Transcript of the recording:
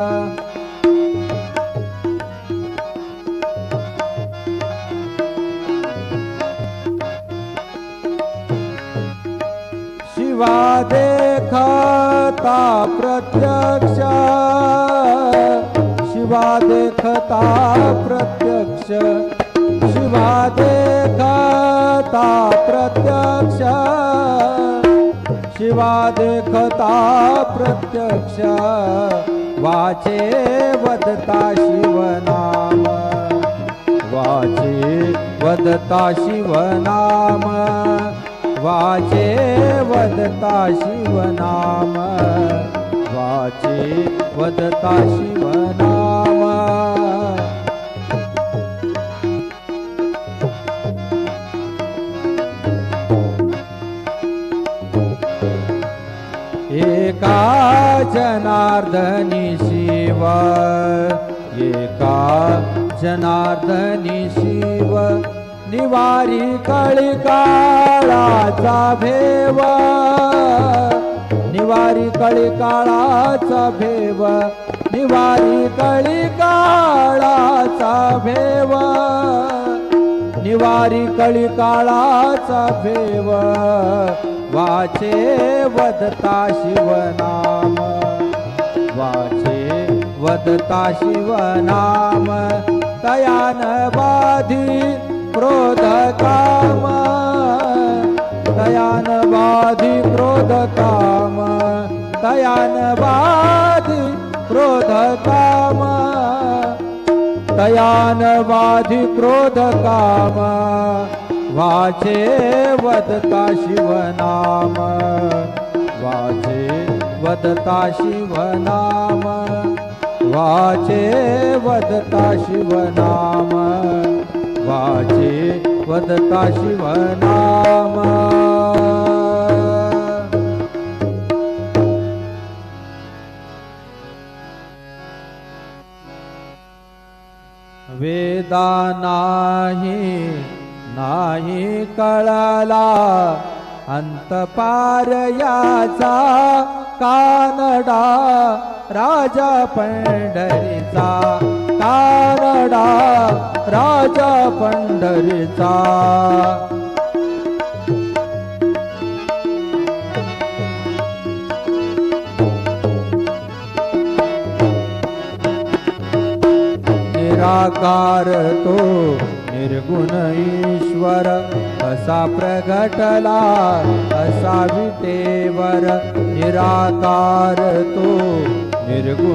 शिवा देखता प्रत्यक्ष, शिवा देखता प्रत्यक्ष, शिवा देखता प्रत्यक्ष, शिवा देखता प्रत्यक्ष, वाचे वदता शिवनाम, वाचे वदता शिवनाम, वाचे वदता शिवनाम, वाचे वदता शिवनाम। एका जनार्दनी शिव, एका जनार्दनी शिव, निवारी कळिकाळाचा भेव, निवारी कळिकाळाचा भेव, निवारी कळिकाळाचा भेव, निवारी कळिकाळाचा भेव, वाचे वदता शिवनाम, वाचे वदता शिवनाम, तयान बाधी क्रोध काम, तयान बाधी क्रोध काम, तयान बाधी क्रोध काम, तयान बाधी क्रोध काम, वाचे वदता शिवनाम, वाचे वदता शिवनाम, वाचे वदता शिवनाम, वाचे वदता शिवनाम। वेदा नाही कळला अंत पार याचा, कानडा राजा पंढरीचा, कानडा राजा पंढरीचा। निराकार तो निर्गुण ईश्वर, असा प्रगटला असा विटेवर, निराकार तो निर्गुण